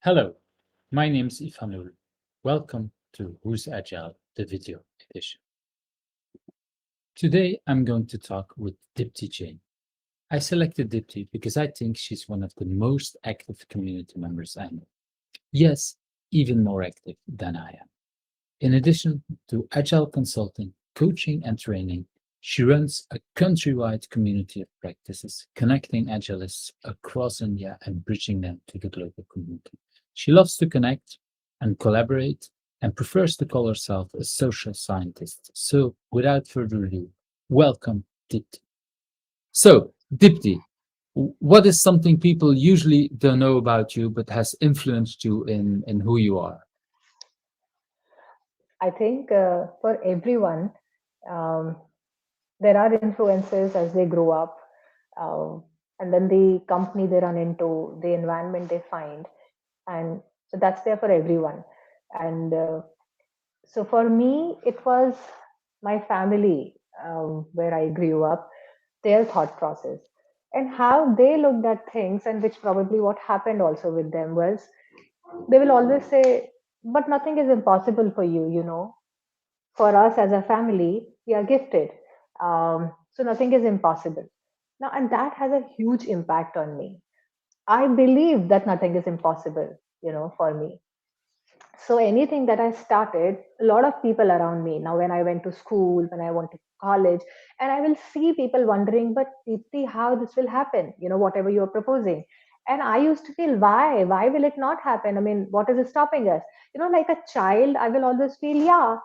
Hello, my name is Ifanul. Welcome to Who's Agile, the video edition. Today I'm going to talk with Deepti Jain. I selected Deepti because I think she's one of the most active community members I know. Yes, even more active than I am. In addition to Agile consulting, coaching, and training, she runs a countrywide community of practices, connecting Agilists across India and bridging them to the global community. She loves to connect and collaborate and prefers to call herself a social scientist. So, without further ado, welcome, Dipti. So, Dipti, what is something people usually don't know about you but has influenced you in who you are? I think for everyone, um, there are influences as they grow up, uh, and then the company they run into, the environment they find, and so that's there for everyone. And so for me, it was my family where I grew up, their thought process, and how they looked at things, and which probably what happened also with them was they will always say, "But nothing is impossible for you, you know." For us as a family, we are gifted. So nothing is impossible. Now, and that has a huge impact on me. I believe that nothing is impossible, for me. So anything that I started, a lot of people around me, now when I went to school, when I went to college, and I will see people wondering, but Deepti, how this will happen, whatever you're proposing. And I used to feel, why will it not happen? I mean, what is stopping us? Like a child, I will always feel, yeah,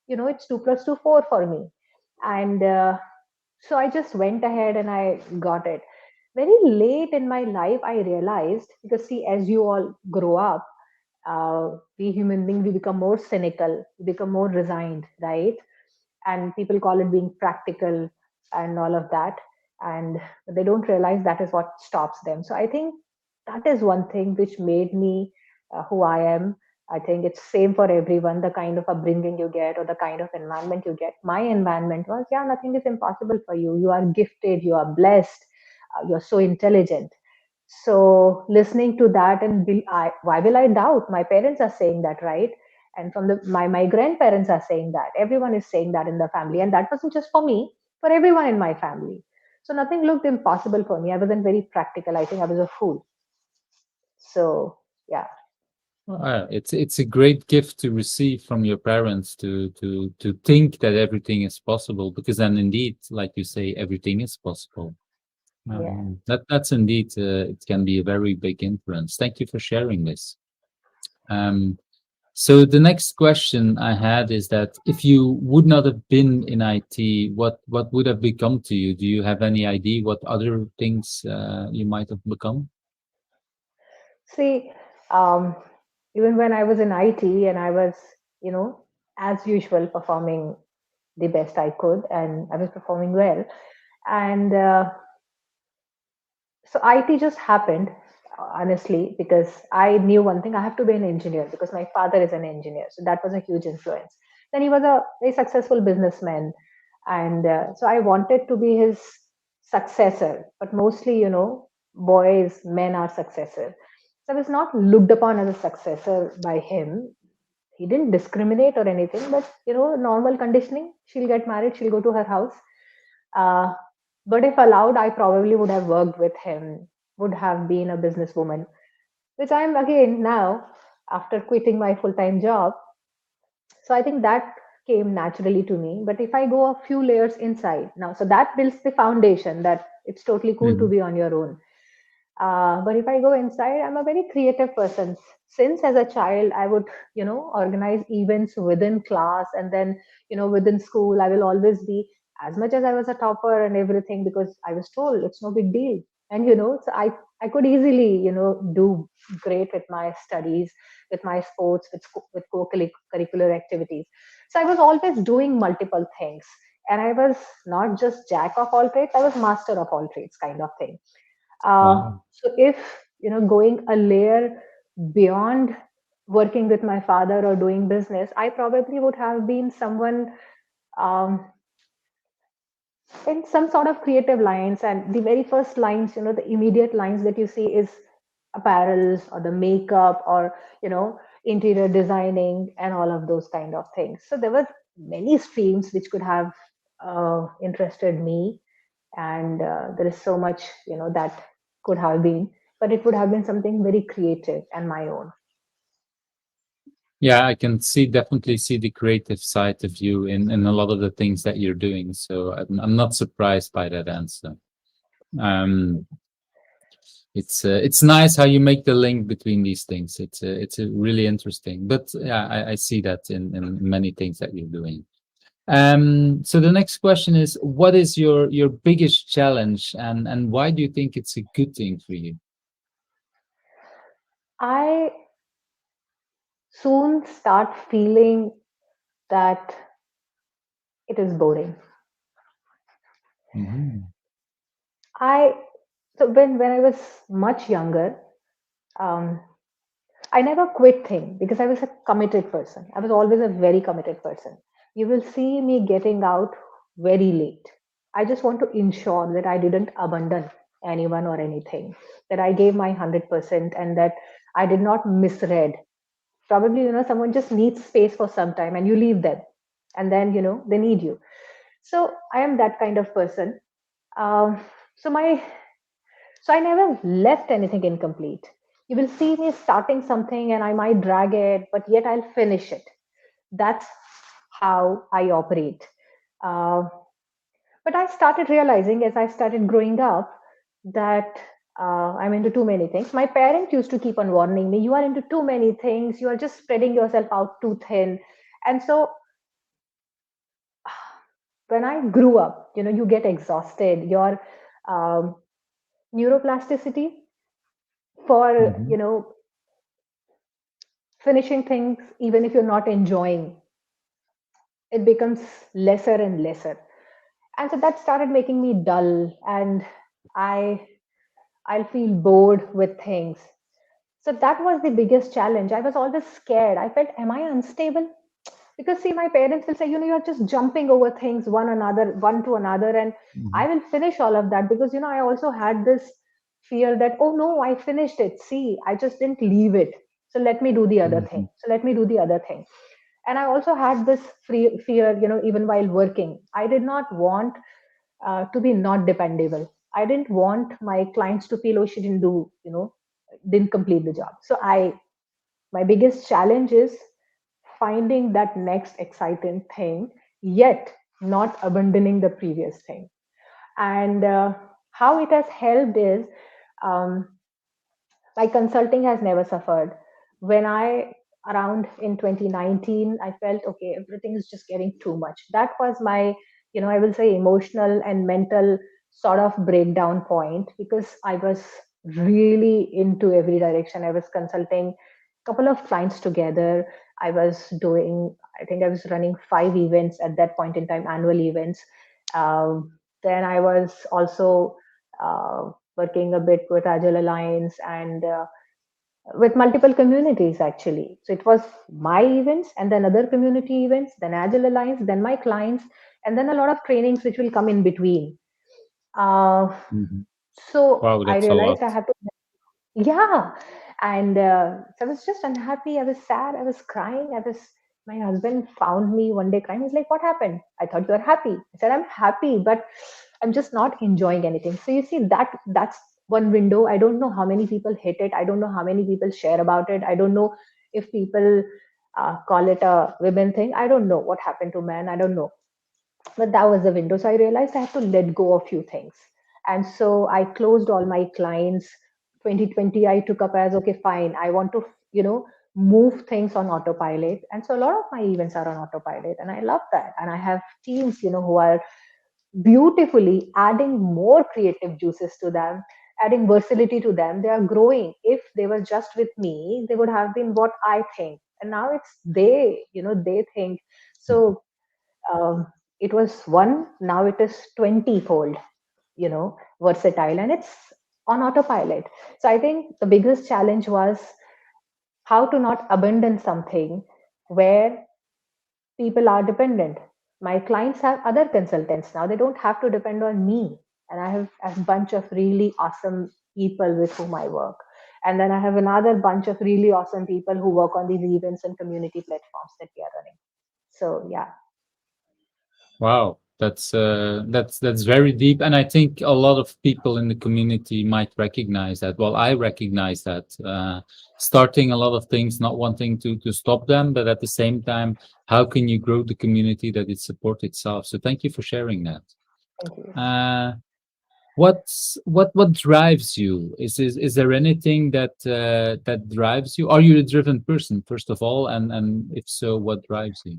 it's 2 plus 2, 4 for me. And so I just went ahead and I got it. Very late in my life, I realized, because see, as you all grow up, we human beings, we become more cynical, we become more resigned, right? And people call it being practical and all of that, and they don't realize that is what stops them. So I think that is one thing which made me who I am. I think it's same for everyone, the kind of upbringing you get or the kind of environment you get. My environment was, yeah, nothing is impossible for you, you are gifted, you are blessed, you're so intelligent. So listening to that, and why will I doubt? My parents are saying that, right? And from my grandparents are saying that. Everyone is saying that in the family, and that wasn't just for me, for everyone in my family. So nothing looked impossible for me. I wasn't very practical. I think I was a fool. So yeah, It's a great gift to receive from your parents to think that everything is possible, because then indeed, like you say, everything is possible. yeah. That's indeed it can be a very big influence. Thank you for sharing this. Um, so the next question I had is that if you would not have been in IT, what would have become to you? Do you have any idea what other things you might have become? See, um, even when I was in IT and I was, you know, as usual, performing the best I could, and I was performing well. And so IT just happened, honestly, because I knew one thing: I have to be an engineer because my father is an engineer. So that was a huge influence. Then he was a very successful businessman, and so I wanted to be his successor. But mostly, boys, men are successor. So I was not looked upon as a successor by him. He didn't discriminate or anything, but normal conditioning. She'll get married, she'll go to her house. Uh, but if allowed, I probably would have worked with him, would have been a businesswoman, which I'm again now after quitting my full time job. So I think that came naturally to me. But if I go a few layers inside now, so that builds the foundation that it's totally cool to Mhm. be on your own. But if I go inside, I'm a very creative person. Since as a child, I would, organize events within class, and then, within school, I will always be, as much as I was a topper and everything, because I was told it's no big deal. And, so I could easily, do great with my studies, with my sports, with co-curricular activities. So I was always doing multiple things. And I was not just jack of all trades, I was master of all trades kind of thing. Wow. So if going a layer beyond working with my father or doing business, I probably would have been someone um, in some sort of creative lines. And the very first lines, the immediate lines that you see is apparels or the makeup or interior designing and all of those kind of things. So there were many streams which could have interested me, and there is so much that could have been, but it would have been something very creative and my own. Yeah, I can definitely see the creative side of you in a lot of the things that you're doing. So I'm not surprised by that answer. Um, it's nice how you make the link between these things. It's a really interesting. But yeah, I see that in many things that you're doing. So the next question is, what is your biggest challenge, and why do you think it's a good thing for you? I soon start feeling that it is boring. Hmm. I so when I was much younger, um, I never quit thing because I was a committed person. I was always a very committed person. You will see me getting out very late. I just want to ensure that I didn't abandon anyone or anything, that I gave my 100% and that I did not misread. Probably, someone just needs space for some time and you leave them and then, they need you. So I am that kind of person. Um, so my so I never left anything incomplete. You will see me starting something and I might drag it, but yet I'll finish it. That's how I operate. Uh, but I started realizing as I started growing up that I'm into too many things. My parents used to keep on warning me, you are into too many things, you are just spreading yourself out too thin. And so when I grew up, you get exhausted. Your um, neuroplasticity for, Hmm. finishing things, even if you're not enjoying, it becomes lesser and lesser. And so that started making me dull, and I I'll feel bored with things. So that was the biggest challenge. I was always scared. I felt, am I unstable? Because see, my parents will say, you're just jumping over things one to another, and I Hmm. will finish all of that because I also had this fear that, oh no, I finished it. See, I just didn't leave it. So let me do the other thing. Hmm. So let me do the other thing. And I also had this fear, even while working. I did not want to be not dependable. I didn't want my clients to feel, oh, she didn't do, didn't complete the job. So my biggest challenge is finding that next exciting thing, yet not abandoning the previous thing. And how it has helped is, um, my consulting has never suffered. When I around in 2019, I felt okay, everything is just getting too much. That was my, I will say, emotional and mental sort of breakdown point, because I was really into every direction. I was consulting a couple of clients together. I was doing, I think I was running 5 events at that point in time, annual events. Then I was also working a bit with Agile Alliance and with multiple communities actually. So it was my events and then other community events, then Agile Alliance, then my clients, and then a lot of trainings which will come in between. Uh, Hmm. so Wow, I that's a lot. realized I have to, yeah. And so I was just unhappy. I was sad. I was crying. My husband found me one day crying. He's like, what happened? I thought you were happy. I said, I'm happy, but I'm just not enjoying anything. So you see, that's one window. I don't know how many people hit it. I don't know how many people share about it. I don't know if people call it a women thing. I don't know what happened to men. I don't know, but that was the window. So I realized I had to let go of a few things. And so I closed all my clients. 2020, I took up as, okay, fine. I want to, move things on autopilot. And so a lot of my events are on autopilot. And I love that. And I have teams, who are beautifully adding more creative juices to them, adding versatility to them. They are growing. If they were just with me, they would have been what I think. And now it's they think. So it was one, now it is 20 fold, versatile, and it's on autopilot. So I think the biggest challenge was how to not abandon something where people are dependent. My clients have other consultants now, they don't have to depend on me. And I have a bunch of really awesome people with whom I work. And then I have another bunch of really awesome people who work on these events and community platforms that we are running. So yeah. Wow, that's very deep, and I think a lot of people in the community might recognize that. Well, I recognize that starting a lot of things, not wanting to stop them, but at the same time, how can you grow the community that it support itself? So thank you for sharing that. Thank you. Uh, what drives you? Is there anything that drives you? Are you a driven person, first of all, and if so, what drives you?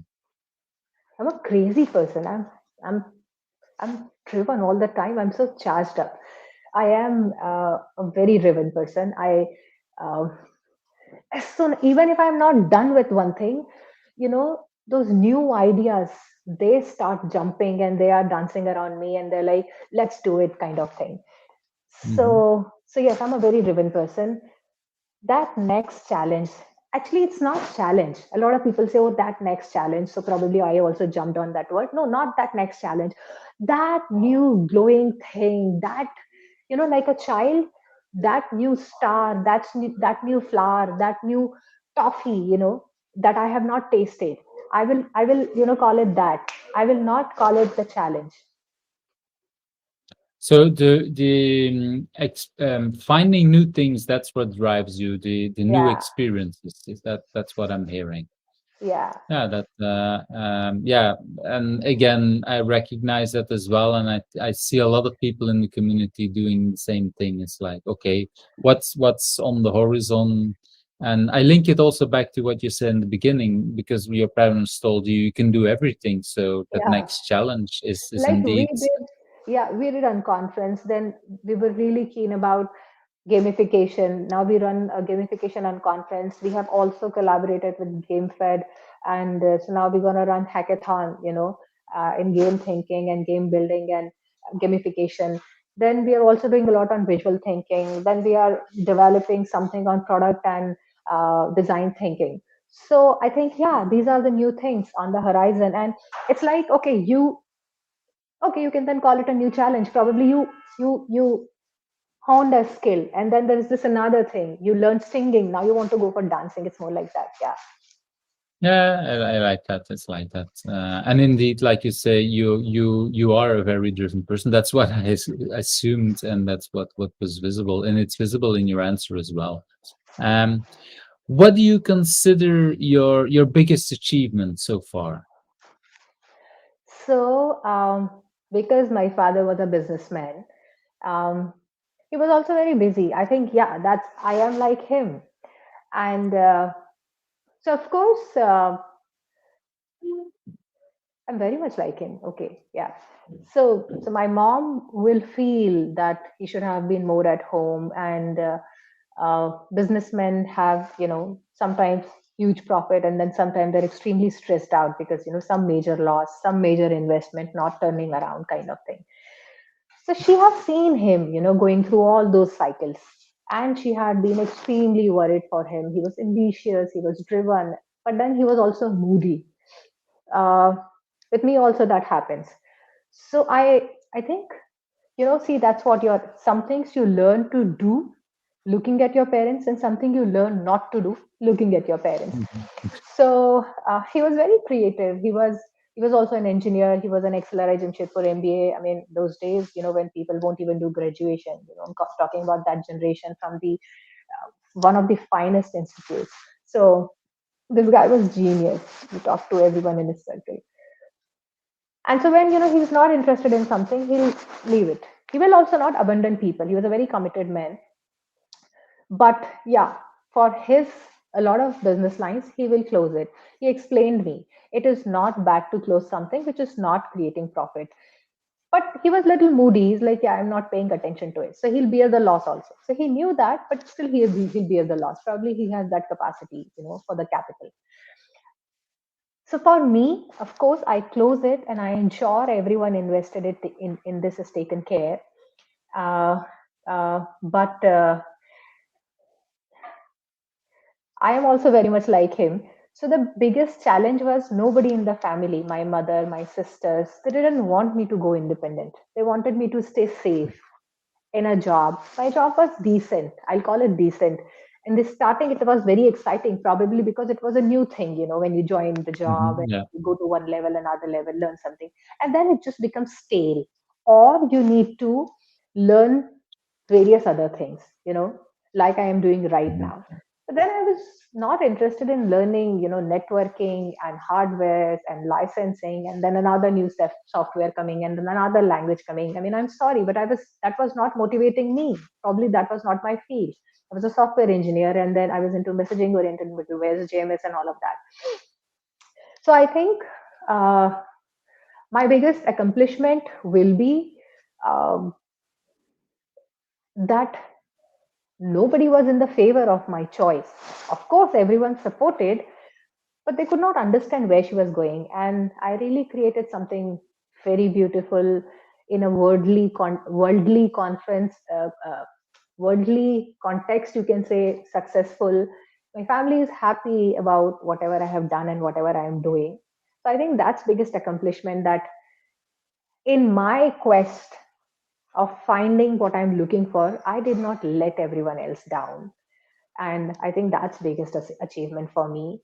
I'm a crazy person. I'm I'm driven all the time. I'm so charged up. I am a very driven person. Uh, as soon, even if I'm not done with one thing, those new ideas, they start jumping and they are dancing around me and they're like, let's do it kind of thing. Hmm. So yes, I'm a very driven person. That next challenge, actually it's not challenge. A lot of people say, oh, that next challenge, so probably I also jumped on that word. No, not that next challenge. That new glowing thing, that, like a child, that new star, that new flower, that new toffee, that I have not tasted. I will call it that. I will not call it the challenge. So the finding new things, that's what drives you. The new Yeah, experiences, is that's what I'm hearing. yeah, Yeah, yeah, and again, I recognize that as well, and I see a lot of people in the community doing the same thing. It's like, okay, what's on the horizon, and I link it also back to what you said in the beginning, because your parents told you you can do everything. So that yeah. next challenge is Like we indeed. did, yeah, we did on conference. Then we were really keen about gamification. Now we run a gamification on conference. We have also collaborated with GameFed, and so now we're going to run hackathon, in game thinking and game building and gamification. Then we are also doing a lot on visual thinking. Then we are developing something on product and design thinking. So I think, yeah, these are the new things on the horizon. And it's like, okay, you can then call it a new challenge. Probably you honed a skill, and then there is this another thing, you learn singing, now you want to go for dancing. It's more like that. Yeah. Yeah, I like that. It's like that, and indeed, like you say, you are a very driven person. That's what I assumed, and that's what was visible, and it's visible in your answer as well. Um, what do you consider your biggest achievement so far? So because my father was a businessman, um, he was also very busy. I think, yeah, that's, I am like him. And so of course, I'm very much like him. Okay, yeah. So my mom will feel that he should have been more at home, and businessmen have, sometimes huge profit, and then sometimes they're extremely stressed out because some major loss, some major investment not turning around, kind of thing. So she has seen him, going through all those cycles, and she had been extremely worried for him. He was ambitious, he was driven, but then he was also moody. uh, with me also that happens. So I think, see, that's what you're, some things you learn to do looking at your parents, and something you learn not to do looking at your parents. Mhm. So he was very creative. He was also an engineer. He was an accelerationship for MBA. I mean, those days, when people won't even do graduation, I'm talking about that generation from the one of the finest institutes. So this guy was genius. He talked to everyone in his circle. And so when he's not interested in something, he'll leave it. He will also not abandon people. He was a very committed man. But yeah, for his, a lot of business lines, he will close it. He explained me it is not bad to close something which is not creating profit. But he was little moody. He's like, yeah, I'm not paying attention to it. So he'll bear the loss also. So he knew that, but still he'll bear the loss. Probably he has that capacity, for the capital. So for me, of course, I close it and I ensure everyone invested it in this is taken care. Uh, but I am also very much like him. So the biggest challenge was nobody in the family, my mother, my sisters, they didn't want me to go independent. They wanted me to stay safe. in a job. My job was decent. I'll call it decent. In the starting, it was very exciting, probably because it was a new thing, when you join the job and Yeah. you go to one level, another level, learn something. And then it just becomes stale. Or you need to learn various other things, like I am doing right Mhm. now. But then I was not interested in learning, networking and hardware and licensing, and then another new software coming, and then another language coming. I mean, I'm sorry, but that was not motivating me. Probably that was not my field. I was a software engineer, and then I was into messaging oriented middleware, JMS, and all of that. So I think uh, my biggest accomplishment will be um, that nobody was in the favor of my choice. Of course, everyone supported, but they could not understand where she was going. And I really created something very beautiful in a worldly conference, worldly context. You can say successful. My family is happy about whatever I have done and whatever I am doing. So I think that's biggest accomplishment, that in my quest of finding what I'm looking for, I did not let everyone else down. And I think that's biggest achievement for me.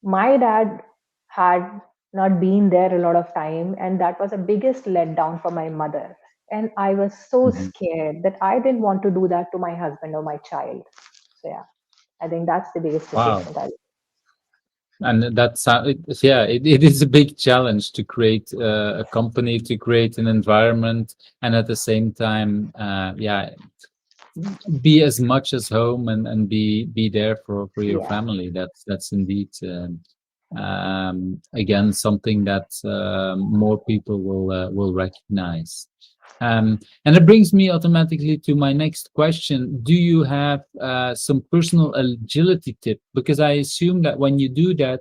My dad had not been there a lot of time, and that was the biggest letdown for my mother. And I was so Mhm. scared that I didn't want to do that to my husband or my child. So yeah, I think that's the biggest Wow. achievement. And that's yeah, it is a big challenge to create a company, to create an environment, and at the same time, yeah, be as much as home, and be there for your Yeah. family. That's indeed again something that more people will recognize. And it brings me automatically to my next question. Do you have some personal agility tip? Because I assume that when you do that,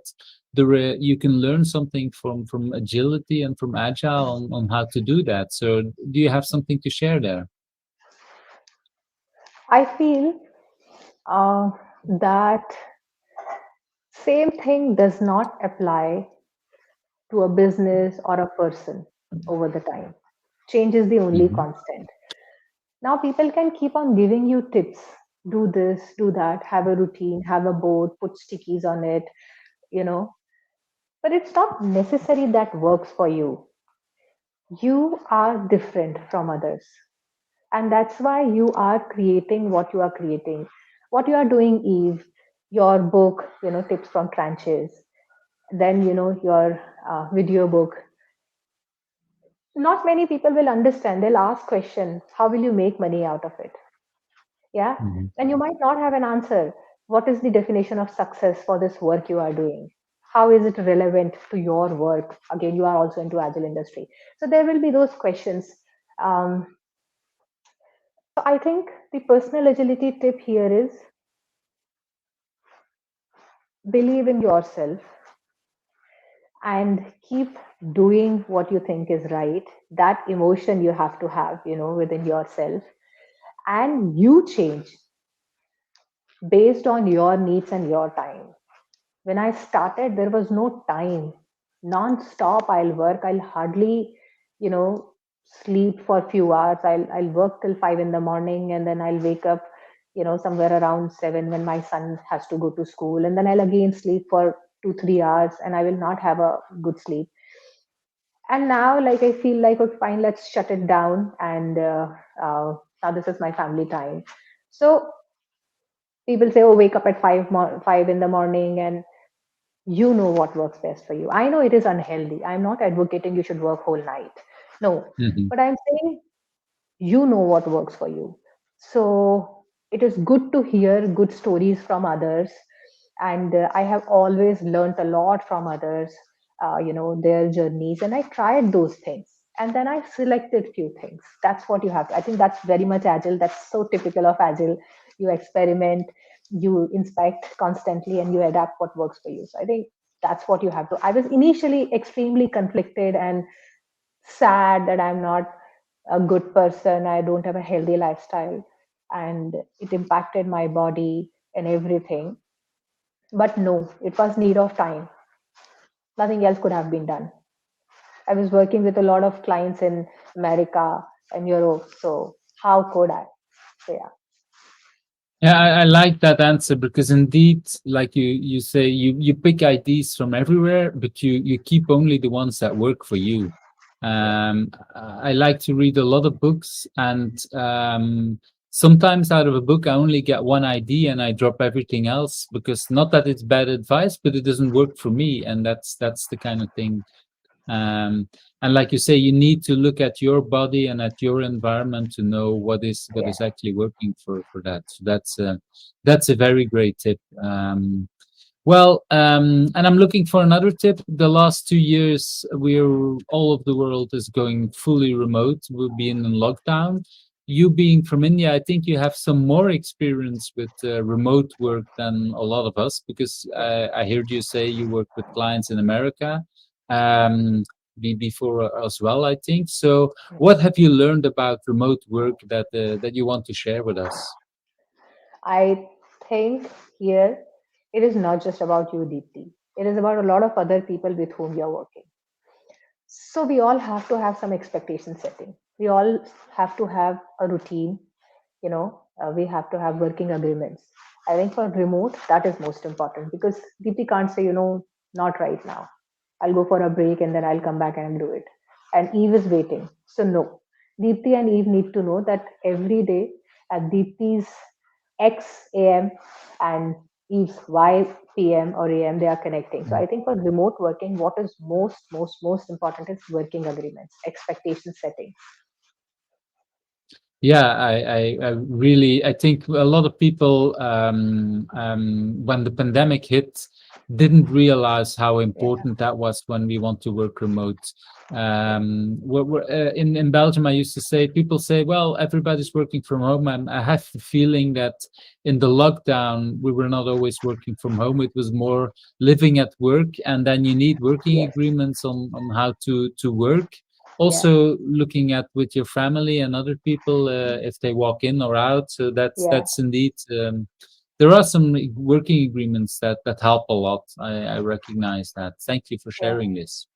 you can learn something from agility and from agile on how to do that. So do you have something to share there? I feel uh, that same thing does not apply to a business or a person over the time. Change is the only Hmm. constant. Now people can keep on giving you tips. Do this, do that, have a routine, have a board, put stickies on it, you know. But it's not necessary that works for you. You are different from others. And that's why you are creating what you are creating. What you are doing, Eve, your book, Tips from Trenches, then, your video book. Not many people will understand. They'll ask question, how will you make money out of it? Yeah. Hmm. And you might not have an answer. What is the definition of success for this work you are doing? How is it relevant to your work? Again, you are also into agile industry. So there will be those questions. Um, so I think the personal agility tip here is believe in yourself and keep doing what you think is right. That emotion you have to have, within yourself, and you change based on your needs and your time. When I started, there was no time. Non-stop, I'll work. I'll hardly, you know, sleep for a few hours. I'll work till 5 in the morning, and then I'll wake up, somewhere around 7 when my son has to go to school, and then I'll again sleep for 2 3 hours, and I will not have a good sleep. And now, like, I feel like, okay, fine, let's shut it down, and now this is my family time. So people say, oh, wake up at 5 in the morning, and you know what works best for you. I know it is unhealthy. I'm not advocating you should work whole night. No, Hmm. but I'm saying you know what works for you. So it is good to hear good stories from others. And I have always learned a lot from others, their journeys. And I tried those things. And then I selected few things. That's what you have to. I think that's very much agile. That's so typical of agile. You experiment, you inspect constantly, and you adapt what works for you. So I think that's what you have to. I was initially extremely conflicted and sad that I'm not a good person, I don't have a healthy lifestyle, and it impacted my body and everything. But no, it was need of time. Nothing else could have been done. I was working with a lot of clients in America and Europe, so how could I? So yeah, Yeah, I like that answer because indeed, like you say, you pick ideas from everywhere, but you keep only the ones that work for you. yeah, I like to read a lot of books, and sometimes out of a book, I only get one idea and I drop everything else because not that it's bad advice, but it doesn't work for me, and that's the kind of thing. um, and like you say, you need to look at your body and at your environment to know what yeah, is actually working for that. So that's a very great tip. And I'm looking for another tip. The last 2 years, we're all of the world is going fully remote. We'll be in lockdown. You being from India, I think you have some more experience with remote work than a lot of us because yeah, I heard you say you work with clients in America um, before as well, I think. So, yeah. what have you learned about remote work that you want to share with us? I think here it is not just about you, Deepti. It is about a lot of other people with whom you're working. So we all have to have some expectation setting. We all have to have a routine. We have to have working agreements. I think for remote, that is most important because Deepti can't say, not right now. I'll go for a break and then I'll come back and do it. And Eve is waiting. So no, Deepti and Eve need to know that every day at Deepti's X AM and Eve's Y PM or AM, they are connecting. So I think for remote working, what is most important is working agreements, expectation setting. Yeah, I really I think a lot of people when the pandemic hit didn't realize how Yeah, important that was when we want to work remote. In Belgium, I used to say people say, "Well, everybody's working from home," and I have the feeling that in the lockdown we were not always working from home. It was more living at work, and then you need working yes, agreements on how to work, yeah, also looking at with your family and other people if they walk in or out. So yeah, that's indeed there are some working agreements that help a lot. I recognize that. Thank you for yeah. sharing this.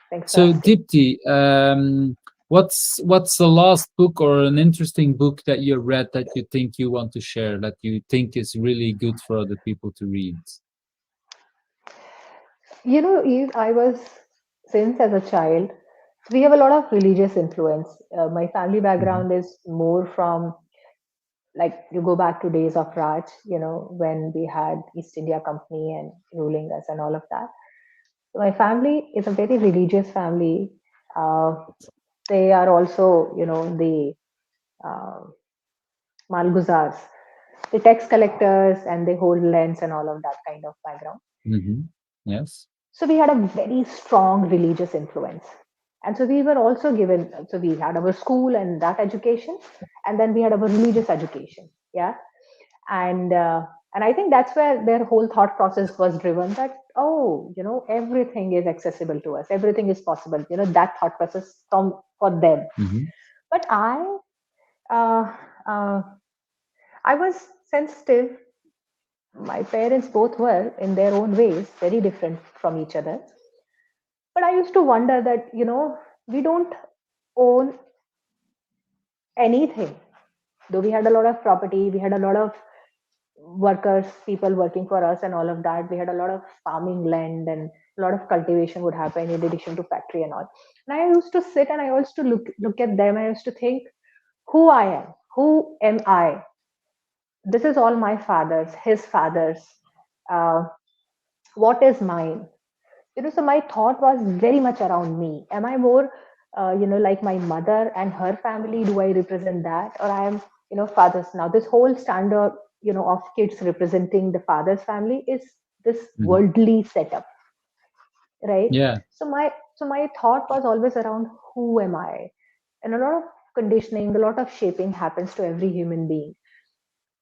Thanks for So asking. Dipti, what's the last book or an interesting book that you read that you think you want to share, that you think is really good for other people to read? Eve, I was, since as a child, we have a lot of religious influence. My family Hmm. background is more from, like, you go back to days of Raj, when we had East India Company and ruling us and all of that. My family is a very religious family. Uh, they are also, the uh, Malguzars, the tax collectors, and they hold lands and all of that kind of background. Hmm. Yes. So we had a very strong religious influence. And so we were also given, so we had our school and that education, and then we had our religious education. Yeah. And, uh, and I think that's where their whole thought process was driven that, oh, everything is accessible to us, everything is possible, that thought process for them. Hmm. But uh, uh, I was sensitive. My parents both were in their own ways very different from each other. But I used to wonder that, we don't own anything. Though we had a lot of property, we had a lot of workers, people working for us and all of that. We had a lot of farming land and a lot of cultivation would happen in addition to factory and all. And I used to sit and I used to look at them. I used to think, who I am, who am I? This is all my father's, his father's. Uh, what is mine? So my thought was very much around me. Am I more like my mother and her family? Do I represent that, or I am father's? Now this whole standard of kids representing the father's family is this Hmm. worldly setup, right? Yeah. So my thought was always around, who am I? And a lot of conditioning, a lot of shaping happens to every human being.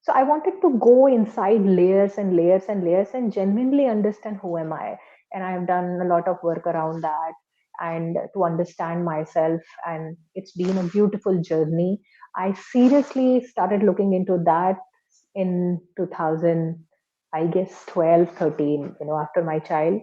So I wanted to go inside layers and layers and layers and genuinely understand, who am I? And I have done a lot of work around that and to understand myself. And it's been a beautiful journey. I seriously started looking into that in 2000, I guess 12, 13, after my child.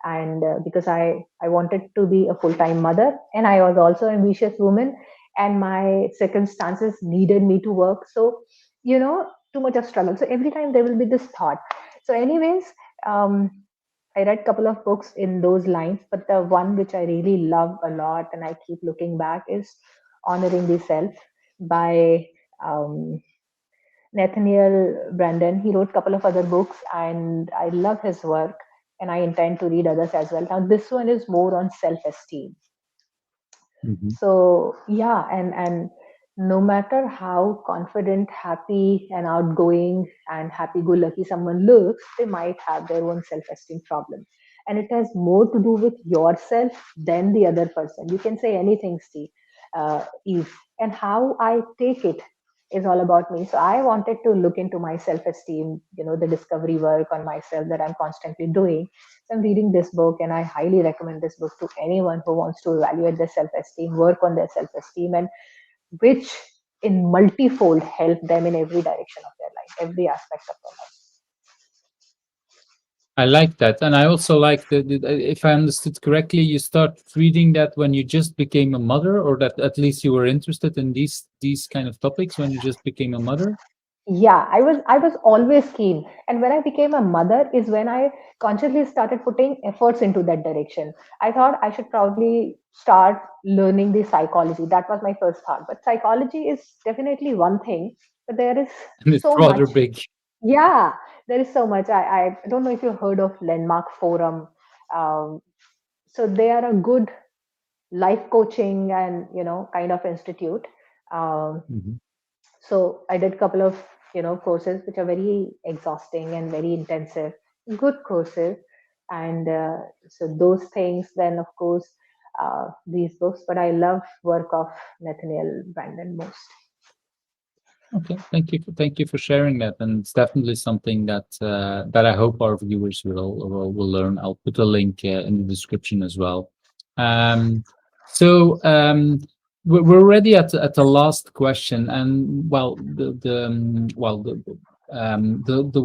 And because I wanted to be a full time mother, and I was also an ambitious woman. and my circumstances needed me to work. So, too much of struggle. So every time there will be this thought. So, anyways, um, I read a couple of books in those lines, but the one which I really love a lot and I keep looking back is Honoring the Self by um, Nathaniel Branden. He wrote a couple of other books, and I love his work, and I intend to read others as well. Now, this one is more on self-esteem. Hmm. So yeah, and no matter how confident, happy, and outgoing and happy-go-lucky someone looks, they might have their own self-esteem problem, and it has more to do with yourself than the other person. You can say anything, Steve, Eve, and how I take it is all about me. So I wanted to look into my self-esteem, the discovery work on myself that I'm constantly doing. So I'm reading this book, and I highly recommend this book to anyone who wants to evaluate their self esteem, work on their self esteem, and which in multifold help them in every direction of their life, every aspect of their life. I like that, and I also like that. If I understood correctly, you start reading that when you just became a mother, or that at least you were interested in these kind of topics when you just became a mother. Yeah, I was always keen, and when I became a mother is when I consciously started putting efforts into that direction. I thought I should probably start learning the psychology. That was my first thought. But psychology is definitely one thing, but there is And it's so rather much. big. Yeah, there is so much. I don't know if you've heard of Landmark Forum. Um, so they are a good life coaching and kind of institute. Um, Mhm. so I did a couple of courses which are very exhausting and very intensive, good courses, and so those things. Then of course these books, but I love work of Nathaniel Branden most. Okay, thank you for sharing that, and it's definitely something that that I hope our viewers will learn. I'll put a link in the description as well. Um, so we're already at the last question, and well, the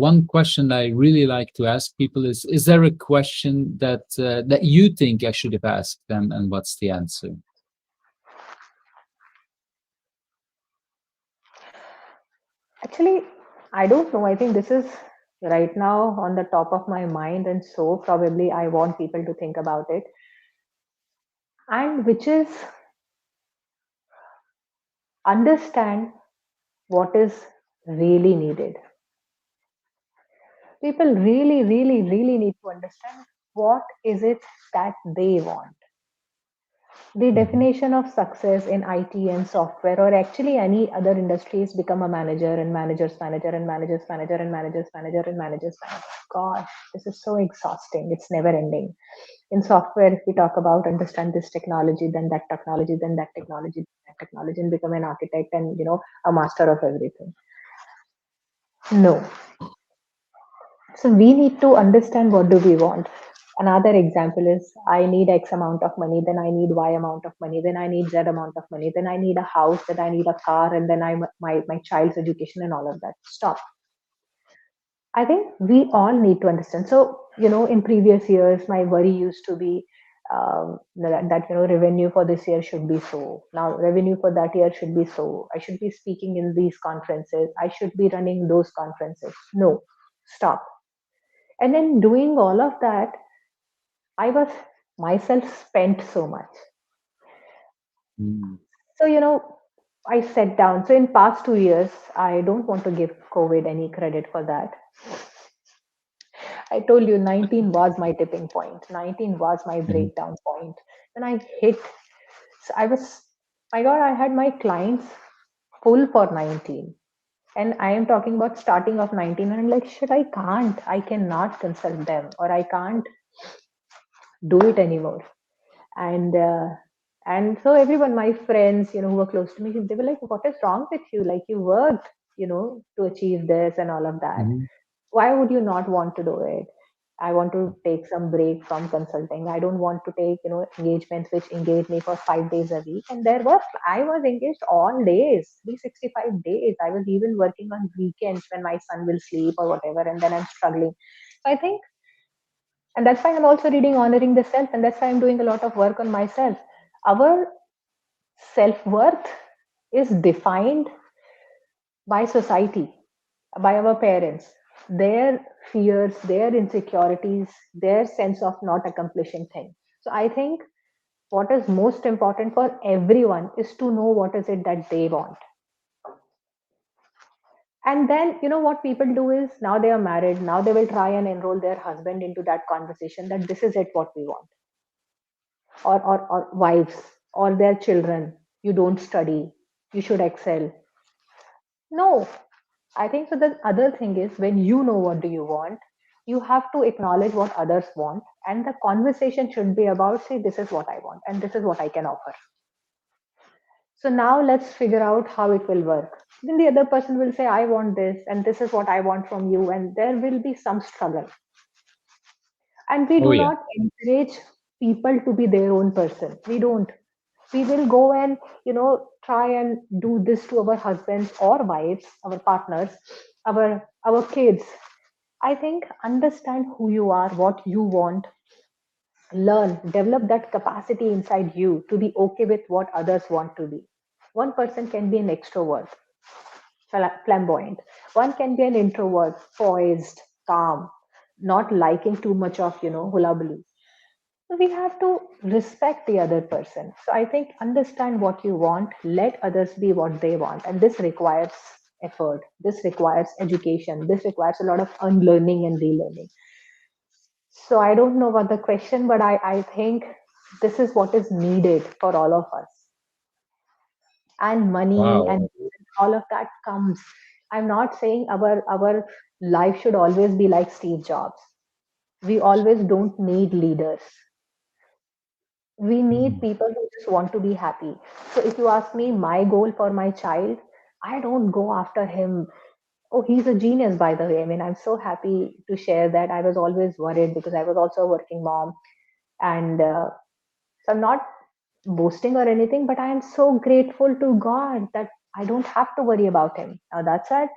one question I really like to ask people is there a question that that you think I should have asked them, and what's the answer? Actually, I don't know. I think this is right now on the top of my mind, and so probably I want people to think about it, and which is understand what is really needed. People really, really, really need to understand what is it that they want. The Mhm. definition of success in IT and software, or actually any other industries, become a manager and manager's manager and manager's manager and manager's manager and manager's manager. Gosh, this is so exhausting. It's never ending. In software, if we talk about understand this technology, then that technology, then that technology, that technology, and become an architect and a master of everything. No, so we need to understand what do we want. Another example is I need X amount of money, then I need Y amount of money, then I need Z amount of money, then I need a house, then I need a car, and then my child's education and all of that. Stop. I think we all need to understand. So, in previous years, my worry used to be that revenue for this year should be so. Now, revenue for that year should be so. I should be speaking in these conferences. I should be running those conferences. No, stop. And then doing all of that, I was myself spent so much. Mm. So, I sat down. So in past 2 years, I don't want to give COVID any credit for that. I told you 19 was my tipping point. 19 was my Mhm. breakdown point. Then I hit, so I was, my God, I had my clients full for 19. And I am talking about starting of 19. And I'm like, shit, I cannot consult them, or I can't do it anymore. And uh, and so everyone, my friends, who were close to me, they were like, what is wrong with you? Like, you worked, to achieve this and all of that. Mhm. Why would you not want to do it? I want to take some break from consulting. I don't want to take engagements which engage me for 5 days a week. And I was engaged all days, 365 days. I was even working on weekends when my son will sleep or whatever, and then I'm struggling. So I think, and that's why I'm also reading Honoring the Self, and that's why I'm doing a lot of work on myself. Our Self worth is defined by society, by our parents, their fears, their insecurities, their sense of not accomplishing things. So I think what is most important for everyone is to know what is it that they want. And then, what people do is now they are married, now they will try and enroll their husband into that conversation that this is it what we want, or wives or their children. You don't study, you should excel. No, I think so. The other thing is when you know what do you want, you have to acknowledge what others want, and the conversation should be about, say, this is what I want, and this is what I can offer. So now let's figure out how it will work. Then the other person will say, I want this, and this is what I want from you, and there will be some struggle. And we Oh do yeah. not encourage people to be their own person. We don't. We will go and, try and do this to our husbands or wives, our partners, our kids. I think understand who you are, what you want, learn, develop that capacity inside you to be okay with what others want to be. One person can be an extrovert, flamboyant. One can be an introvert, poised, calm, not liking too much of, hullabaloo. So we have to respect the other person. So I think understand what you want, let others be what they want. And this requires effort. This requires education. This requires a lot of unlearning and relearning. So I don't know what the question, but I think this is what is needed for all of us. And money Wow. and all of that comes. I'm not saying our life should always be like Steve Jobs. We always don't need leaders. We need Mhm. people who just want to be happy. So if you ask me my goal for my child, I don't go after him. Oh, he's a genius, by the way. I mean, I'm so happy to share that. I was always worried because I was also a working mom. And so I'm not boasting or anything, but I am so grateful to God that I don't have to worry about him. Now, that said,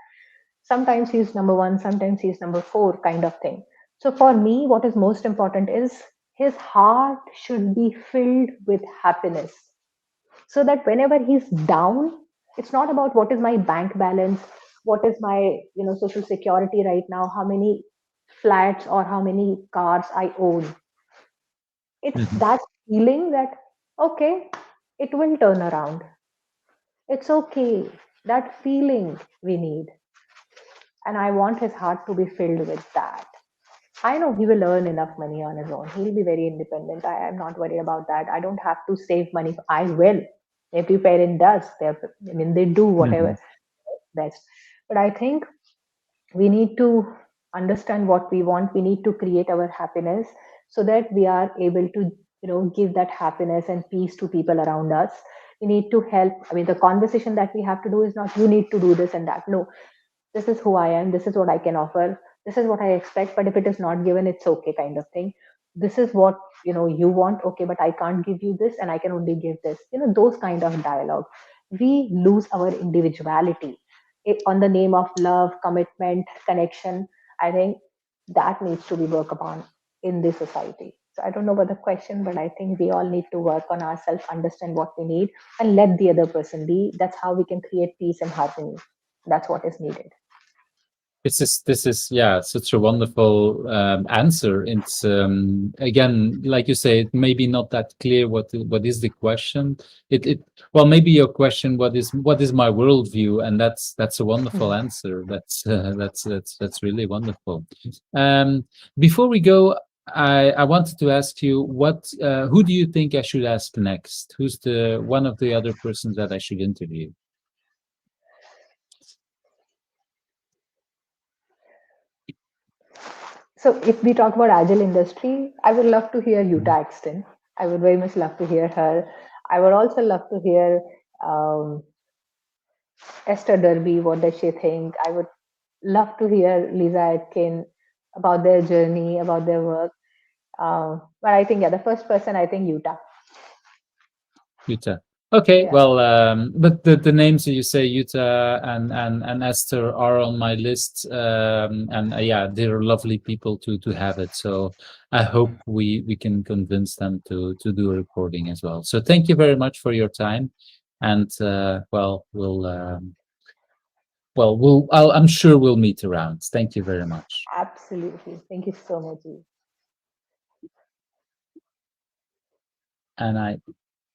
sometimes he's number one, sometimes he's number four, kind of thing. So for me, what is most important is his heart should be filled with happiness, so that whenever he's down, it's not about what is my bank balance, what is my social security right now, how many flats or how many cars I own. It's Mhm. that feeling that, okay, it will turn around. It's okay. That feeling we need. And I want his heart to be filled with that. I know he will earn enough money on his own. He'll be very independent. I am not worried about that. I don't have to save money. I will. Every parent does. I mean, they do Mhm. whatever best. But I think we need to understand what we want. We need to create our happiness so that we are able to, give that happiness and peace to people around us. We need to help. I mean, the conversation that we have to do is not you need to do this and that. No, this is who I am, this is what I can offer, this is what I expect, but if it is not given, it's okay, kind of thing. This is what you want, okay, but I can't give you this and I can only give this. Those kind of dialogue. We lose our individuality on the name of love, commitment, connection. I think that needs to be worked upon in this society. So I don't know about the question, but I think we all need to work on ourselves, understand what we need, and let the other person be. That's how we can create peace and harmony. That's what is needed. This is yeah, such a wonderful answer. It's again, like you say, it maybe not that clear what is the question. It well, maybe your question, what is my worldview, and that's a wonderful Mhm. answer. That's really wonderful. Um, Before we go, I wanted to ask you who do you think I should ask next? Who's the one of the other persons that I should interview? So if we talk about agile industry, I would love to hear Yuta Mhm. Axton. I would very much love to hear her. I would also love to hear um, Esther Derby. What does she think? I would love to hear Lisa Atkin about their journey, about their work. But I think, yeah, the first person, I think Yuta. Yuta. Okay, Yeah, well, but the names you say, Yuta and Esther, are on my list, and yeah, they're lovely people to have it. So I hope we can convince them to do a recording as well. So thank you very much for your time, and well, I'm sure we'll meet around. Thank you very much, absolutely. Thank you so much. and I